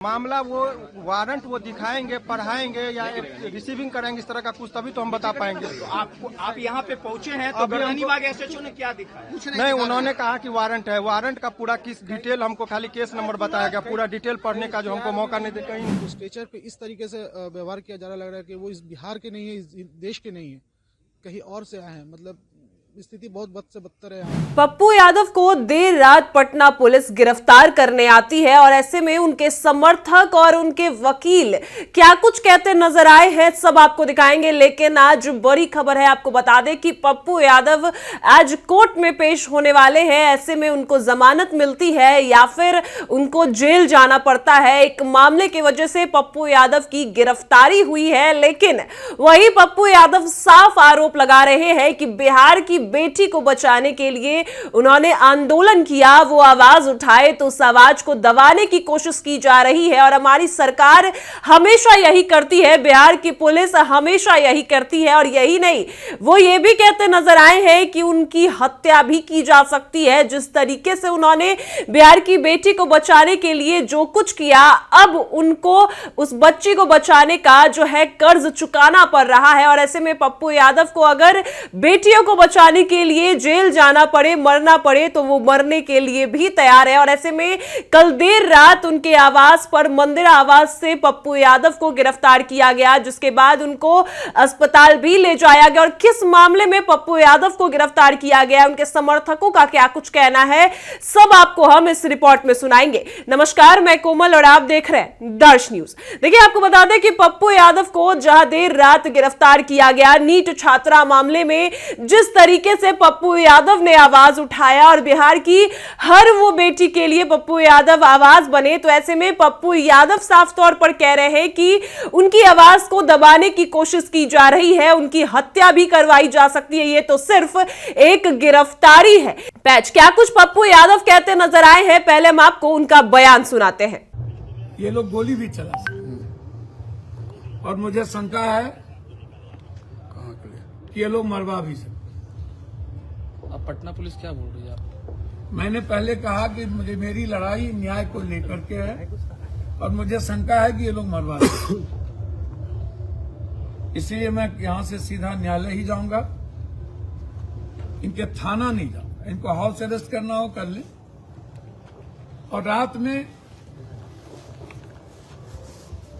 मामला वो वारंट वो दिखाएंगे, पढ़ाएंगे या रिसीविंग कराएंगे, इस तरह का कुछ, तभी तो हम बता पाएंगे। तो आप यहाँ पे पहुँचे हैं तो गर्दनीबाग एसएचओ ने क्या दिखाया? नहीं, उन्होंने कहा कि वारंट है। वारंट का पूरा किस डिटेल हमको खाली केस नंबर बताया गया, पूरा डिटेल पढ़ने का जो हमको मौका नहीं दे। कहीं स्ट्रेचर पे इस तरीके से व्यवहार किया जा रहा, लग रहा है कि वो इस बिहार के नहीं है, इस देश के नहीं है, कहीं और से आए हैं। मतलब स्थिति बहुत बद से बदतर है। पप्पू यादव को देर रात पटना पुलिस गिरफ्तार करने आती है और ऐसे में उनके समर्थक और उनके वकील क्या कुछ कहते नजर आए हैं, सब आपको दिखाएंगे। लेकिन आज बड़ी खबर है, आपको बता दें कि पप्पू यादव आज कोर्ट में पेश होने वाले हैं। ऐसे में उनको जमानत मिलती है या फिर उनको जेल जाना पड़ता है। एक मामले की वजह से पप्पू यादव की गिरफ्तारी हुई है, लेकिन वही पप्पू यादव साफ आरोप लगा रहे हैं कि बिहार की बेटी को बचाने के लिए उन्होंने आंदोलन किया, वो आवाज उठाए तो उस आवाज को दबाने की कोशिश की जा रही है। और हमारी सरकार हमेशा यही करती है, बिहार की पुलिस हमेशा यही करती है। और यही नहीं, वो ये भी कहते नजर आए हैं कि उनकी हत्या भी की जा सकती है। जिस तरीके से उन्होंने बिहार की बेटी को बचाने के लिए जो कुछ किया, अब उनको उस बच्ची को बचाने का जो है कर्ज चुकाना पड़ रहा है। और ऐसे में पप्पू यादव को अगर बेटियों को बचाने के लिए जेल जाना पड़े, मरना पड़े, तो वो मरने के लिए भी तैयार है। और ऐसे में कल देर रात उनके आवास पर, मंदिर आवास से पप्पू यादव को गिरफ्तार किया गया, जिसके बाद उनको अस्पताल भी ले जाया गया। और किस मामले में पप्पू यादव को गिरफ्तार किया गया, उनके समर्थकों का क्या कुछ कहना है, सब आपको हम इस रिपोर्ट में सुनाएंगे। नमस्कार, मैं कोमल और आप देख रहे हैं दर्श न्यूज। देखिए, आपको बता दें कि पप्पू यादव को जहां देर रात गिरफ्तार किया गया नीट छात्रा मामले में, जिस तरीके से पप्पू यादव ने आवाज उठाया और बिहार की हर वो बेटी के लिए पप्पू यादव आवाज बने, तो ऐसे में पप्पू यादव साफ तौर पर कह रहे हैं कि उनकी आवाज को दबाने की कोशिश की जा रही है, उनकी हत्या भी करवाई जा सकती है। ये तो सिर्फ एक गिरफ्तारी है। पैच क्या कुछ पप्पू यादव कहते नजर आए हैं, पहले हम आपको उनका बयान सुनाते हैं। ये लोग गोली भी चला सकते और मुझे शंका है कि ये लोग मरवा भी सकते। अब पटना पुलिस क्या बोल रही है आप? मैंने पहले कहा कि मुझे मेरी लड़ाई न्याय को लेकर के है और मुझे शंका है कि ये लोग मरवा सकते, इसलिए मैं यहां से सीधा न्यायालय ही जाऊंगा, इनके थाना नहीं जाऊंगा। इनको हाउस अरेस्ट करना हो कर ले, और रात में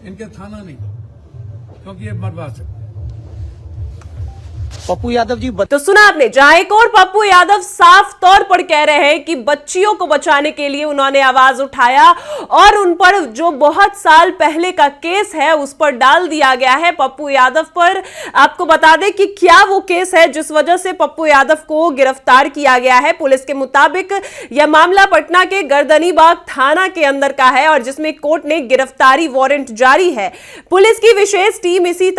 इनके थाना नहीं जाऊंगा क्योंकि ये मरवा सकते। पप्पू यादव जी तो सुना आपने, जहां एक और पप्पू यादव साफ तौर पर कह रहे हैं कि बच्चियों को बचाने के लिए उन्होंने आवाज उठाया और उन पर जो बहुत साल पहले का केस है उस पर डाल दिया गया है पप्पू यादव पर। आपको बता दें कि क्या वो केस है जिस वजह से पप्पू यादव को गिरफ्तार किया गया है। पुलिस के मुताबिक यह मामला पटना के गर्दनीबाग थाना के अंदर का है और जिसमें कोर्ट ने गिरफ्तारी वारंट जारी है। पुलिस की विशेष टीम इसी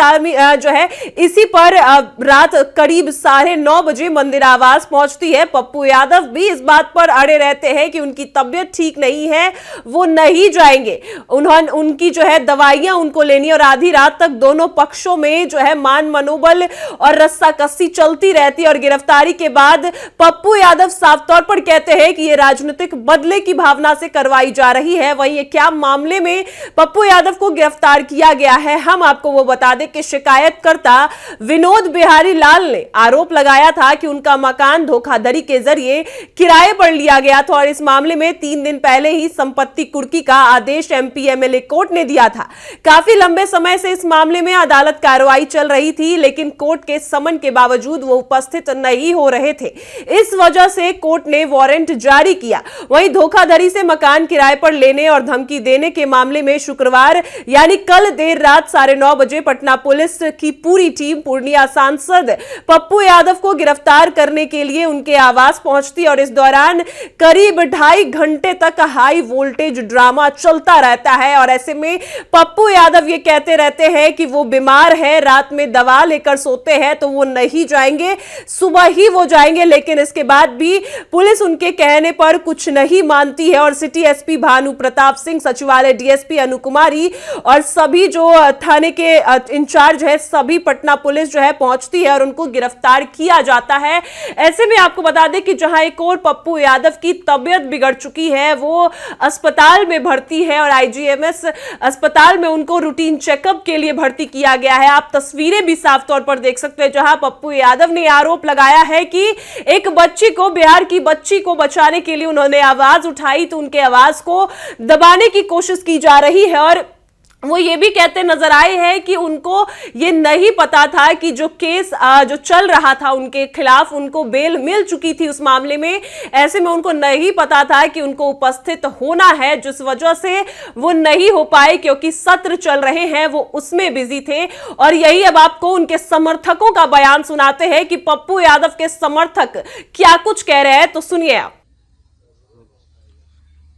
पर रात करीब 9:30 बजे मंदिर आवास पहुंचती है। पप्पू यादव भी इस बात पर अड़े रहते हैं कि उनकी तबीयत ठीक नहीं है, वो नहीं जाएंगे। उनकी जो है दवाइयां उनको लेनी, और आधी रात तक दोनों पक्षों में जो है मान मनोबल और रस्साकसी चलती रहती है। और गिरफ्तारी के बाद पप्पू यादव साफ तौर पर कहते हैं कि यह राजनीतिक बदले की भावना से करवाई जा रही है। वहीं क्या मामले में पप्पू यादव को गिरफ्तार किया गया है, हम आपको वो बता दें कि शिकायतकर्ता विनोद बिहारी लाल ने आरोप लगाया था कि उनका मकान धोखाधड़ी के जरिए किराए पर लिया गया था और इस मामले में 3 दिन पहले ही संपत्ति कुर्की का आदेश एमपी एमएलए कोर्ट ने दिया था। काफी लंबे समय से इस मामले में अदालत कार्रवाई चल रही थी, लेकिन कोर्ट के समन के बावजूद वो उपस्थित नहीं हो रहे थे। इस वजह से कोर्ट ने वारंट जारी किया। वहीं धोखाधड़ी से मकान किराए पर लेने और धमकी देने के मामले में शुक्रवार यानी कल देर रात 9:30 बजे पटना पुलिस की पूरी टीम पूर्णिया सांसद पप्पू यादव को गिरफ्तार करने के लिए उनके आवास पहुंचती और इस दौरान करीब 2.5 घंटे तक हाई वोल्टेज ड्रामा चलता रहता है। और ऐसे में पप्पू यादव ये कहते रहते हैं कि वो बीमार है, रात में दवा लेकर सोते हैं तो वो नहीं जाएंगे, सुबह ही वो जाएंगे। लेकिन इसके बाद भी पुलिस उनके कहने पर कुछ नहीं मानती है और सिटी एसपी भानु प्रताप सिंह, सचिवालय डीएसपी अनु कुमारी और सभी जो थाने के इंचार्ज है, सभी पटना पुलिस जो है पहुंचती है और और उनको गिरफ्तार किया जाता है। ऐसे में आपको बता दें कि जहां एक और पप्पू यादव की तबीयत बिगड़ चुकी है, वो अस्पताल में भर्ती है और आईजीएमएस अस्पताल में उनको रूटीन चेकअप के लिए भर्ती किया गया है। आप तस्वीरें भी साफ तौर पर देख सकते हैं, जहां पप्पू यादव ने आरोप लगाया है कि एक बच्ची को, बिहार की बच्ची को बचाने के लिए उन्होंने आवाज उठाई तो उनके आवाज को दबाने की कोशिश की जा रही है। और वो ये भी कहते नजर आए हैं कि उनको ये नहीं पता था कि जो केस जो चल रहा था उनके खिलाफ, उनको बेल मिल चुकी थी उस मामले में। ऐसे में उनको नहीं पता था कि उनको उपस्थित होना है, जिस वजह से वो नहीं हो पाए, क्योंकि सत्र चल रहे हैं, वो उसमें बिजी थे। और यही अब आपको उनके समर्थकों का बयान सुनाते हैं कि पप्पू यादव के समर्थक क्या कुछ कह रहे हैं, तो सुनिए आप।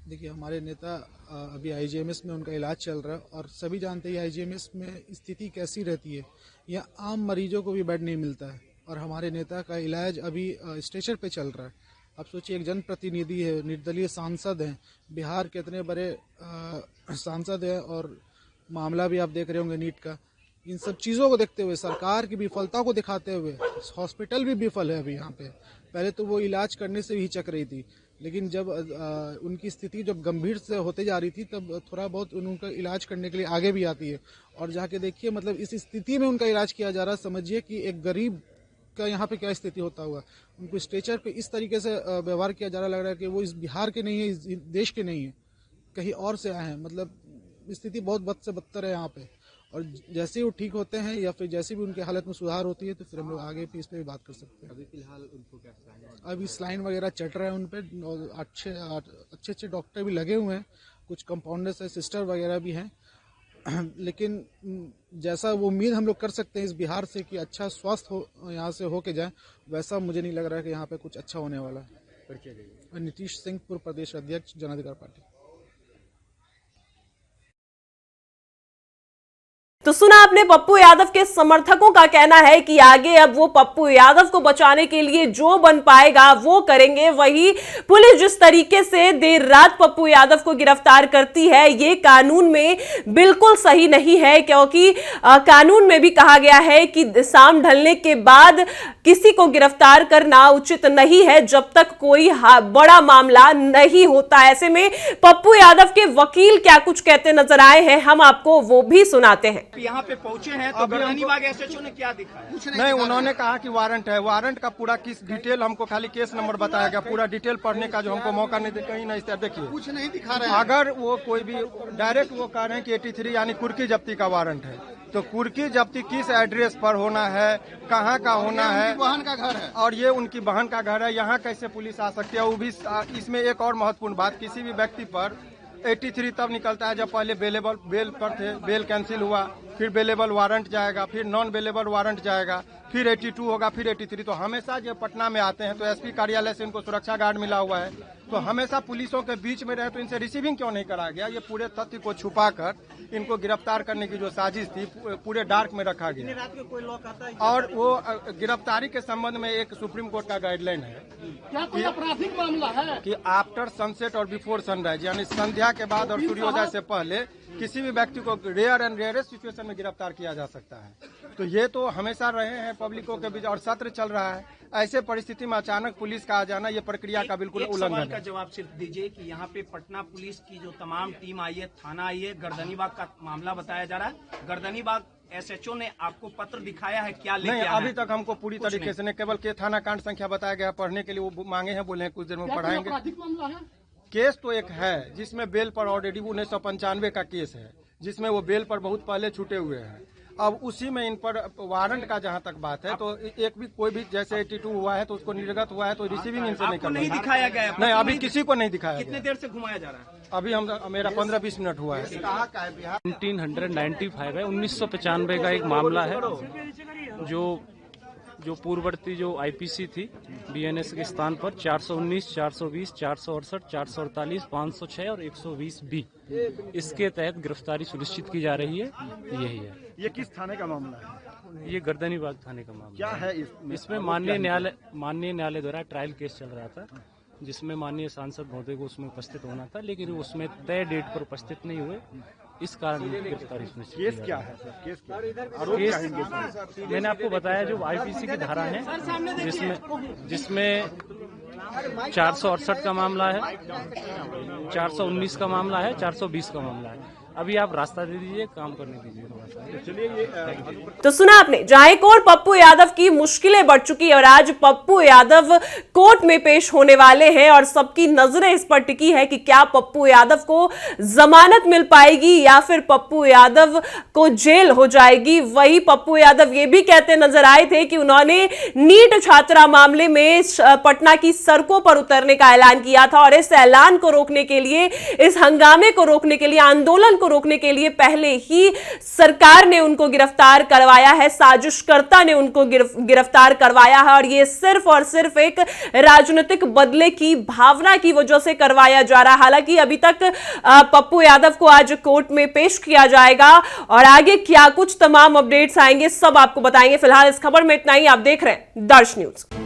देखिए, हमारे नेता अभी आईजीएमएस में उनका इलाज चल रहा है और सभी जानते हैं आईजीएमएस में स्थिति कैसी रहती है। यहाँ आम मरीजों को भी बेड नहीं मिलता है और हमारे नेता का इलाज अभी स्ट्रेचर पे चल रहा है। आप सोचिए, एक जनप्रतिनिधि है, निर्दलीय सांसद हैं, बिहार के इतने बड़े सांसद हैं और मामला भी आप देख रहे होंगे नीट का। इन सब चीज़ों को देखते हुए, सरकार की विफलता को दिखाते हुए, हॉस्पिटल भी विफल है अभी यहाँ पे। पहले तो वो इलाज करने से भी हिचक रही थी, लेकिन जब उनकी स्थिति जब गंभीर से होते जा रही थी तब थोड़ा बहुत उनका इलाज करने के लिए आगे भी आती है। और जाके देखिए, मतलब इस स्थिति में उनका इलाज किया जा रहा है। समझिए कि एक गरीब का यहाँ पे क्या स्थिति होता हुआ। उनको स्ट्रेचर पे इस तरीके से व्यवहार किया जा रहा, लग रहा है कि वो इस बिहार के नहीं है, इस देश के नहीं है, कहीं और से आए हैं। मतलब स्थिति बहुत बद से बदतर है यहाँ पे। और जैसे ही वो ठीक होते हैं या फिर जैसे भी उनकी हालत में सुधार होती है तो फिर हम लोग आगे भी इस पर भी बात कर सकते हैं। अभी फिलहाल उनको क्या अभी स्लाइन वगैरह चट रहा है उन पर, अच्छे डॉक्टर भी लगे हुए हैं, कुछ कंपाउंडर्स है, सिस्टर वगैरह भी हैं। लेकिन जैसा वो उम्मीद हम लोग कर सकते हैं इस बिहार से कि अच्छा स्वास्थ्य हो यहाँ से होके जाए, वैसा मुझे नहीं लग रहा है कि यहाँ पे कुछ अच्छा होने वाला है। नीतीश सिंह पूर्व प्रदेश अध्यक्ष, जन अधिकार पार्टी। तो सुना आपने, पप्पू यादव के समर्थकों का कहना है कि आगे अब वो पप्पू यादव को बचाने के लिए जो बन पाएगा वो करेंगे। वही पुलिस जिस तरीके से देर रात पप्पू यादव को गिरफ्तार करती है, ये कानून में बिल्कुल सही नहीं है, क्योंकि कानून में भी कहा गया है कि शाम ढलने के बाद किसी को गिरफ्तार करना उचित नहीं है जब तक कोई बड़ा मामला नहीं होता। ऐसे में पप्पू यादव के वकील क्या कुछ कहते नजर आए हैं, हम आपको वो भी सुनाते हैं। यहाँ पे पहुंचे हैं तो गर्दनीबाग एसएचओ ने क्या दिखाया? नहीं, उन्होंने कहा कि वारंट है। वारंट का पूरा किस डिटेल हमको खाली केस नंबर बताया गया, पूरा डिटेल पढ़ने का जो हमको मौका नहीं दिया। कहीं नहीं, देखिए कुछ नहीं दिखा रहे हैं। अगर वो कोई भी डायरेक्ट वो कह रहे हैं कि 83 यानी कुर्की जब्ती का वारंट है, तो कुर्की जब्ती किस एड्रेस पर होना है, कहाँ का होना है, बहन का घर है और ये उनकी बहन का घर है, यहाँ कैसे पुलिस आ सकती है? वो भी इसमें एक और महत्वपूर्ण बात, किसी भी व्यक्ति पर 83 तब निकलता है जब पहले बेल पर थे, बेल कैंसिल हुआ, फिर बेलेबल वारंट जाएगा, फिर नॉन बेलेबल वारंट जाएगा, फिर 82 होगा, फिर 83। तो हमेशा जब पटना में आते हैं तो एसपी कार्यालय से इनको सुरक्षा गार्ड मिला हुआ है, तो हमेशा पुलिसों के बीच में रहे, तो इनसे रिसीविंग क्यों नहीं कराया गया? ये पूरे तथ्य को छुपाकर इनको गिरफ्तार करने की जो साजिश थी पूरे डार्क में रखा गया। और वो गिरफ्तारी के संबंध में एक सुप्रीम कोर्ट का गाइडलाइन है, क्या कोई आपराधिक मामला है कि आफ्टर सनसेट और बिफोर सनराइज, यानी संध्या के बाद और सूर्योदय से पहले किसी भी व्यक्ति को रेयर एंड रेयरेस्ट सिचुएशन में गिरफ्तार किया जा सकता है। तो ये तो हमेशा रहे हैं पब्लिकों के बीच, और सत्र चल रहा है, ऐसे परिस्थिति में अचानक पुलिस का आ जाना, ये प्रक्रिया का बिल्कुल उल्लंघन का है। जवाब सिर्फ दीजिए कि यहाँ पे पटना पुलिस की जो तमाम टीम आई है, थाना आई है, गर्दनीबाग का मामला बताया जा रहा है, गर्दनीबाग एसएचओ ने आपको पत्र दिखाया है, क्या लेके नहीं, आना अभी है? तक हमको पूरी तरीके से नहीं, केवल के थाना कांड संख्या बताया गया, पढ़ने के लिए वो मांगे हैं, बोले हैं कुछ देर में पढ़ाएंगे। आपराधिक मामला है? केस तो एक है जिसमें बेल पर ऑलरेडी 1995 का केस है, जिसमें वो बेल पर बहुत पहले छूटे हुए हैं। अब उसी में इन पर वारंट का जहां तक बात है, तो एक भी कोई भी जैसे 82 हुआ है तो उसको निर्गत हुआ है, तो रिसीविंग इनसे नहीं आपको करना नहीं है। दिखाया गया है? नहीं, अभी किसी को नहीं दिखाया कितने गया। देर से घुमाया जा रहा है? अभी मेरा 15-20 मिनट हुआ है। 1995 है, 1995 का एक मामला है, जो पूर्ववर्ती जो आईपीसी थी बीएनएस के स्थान पर 419, 420, 468, 448, 506 और 120B, इसके तहत गिरफ्तारी सुनिश्चित की जा रही है। यही है। ये किस थाने का मामला है? ये गर्दनीबाग थाने का मामला क्या है इसमें माननीय न्यायालय द्वारा ट्रायल केस चल रहा था, जिसमें माननीय सांसद महोदय को उसमें उपस्थित होना था, लेकिन उसमें तय डेट पर उपस्थित नहीं हुए। इस कारण गिरफ्तारी सुनिश्चित केस की जा क्या रही है सर? केस क्या है? आरोप क्या है इनके साथ? मैंने आपको बताया जो आईपीसी की धारा है जिसमें 468 का मामला है, 419 का मामला है, 420 का मामला है। अभी आप रास्ता दे दीजिए, काम करने दीजिए थोड़ा सा। चलिए ये तो सुना आपने, जहां एक और पप्पू यादव की मुश्किलें बढ़ चुकी है और आज पप्पू यादव कोर्ट में पेश होने वाले हैं और सबकी नजरें इस पर टिकी है कि क्या पप्पू यादव को जमानत मिल पाएगी या फिर पप्पू यादव को जेल हो जाएगी। वही पप्पू यादव ये भी कहते नजर आए थे कि उन्होंने नीट छात्रा मामले में पटना की सड़कों पर उतरने का ऐलान किया था और इस ऐलान को रोकने के लिए, इस हंगामे को रोकने के लिए, आंदोलन को रोकने के लिए पहले ही सरकार ने उनको गिरफ्तार करवाया है, साजिशकर्ता ने उनको गिरफ्तार करवाया है और ये सिर्फ और सिर्फ एक राजनीतिक बदले की भावना की वजह से करवाया जा रहा है। हालांकि अभी तक पप्पू यादव को आज कोर्ट में पेश किया जाएगा और आगे क्या कुछ तमाम अपडेट्स आएंगे सब आपको बताएंगे। फिलहाल इस खबर में इतना ही। आप देख रहे हैं दर्श न्यूज।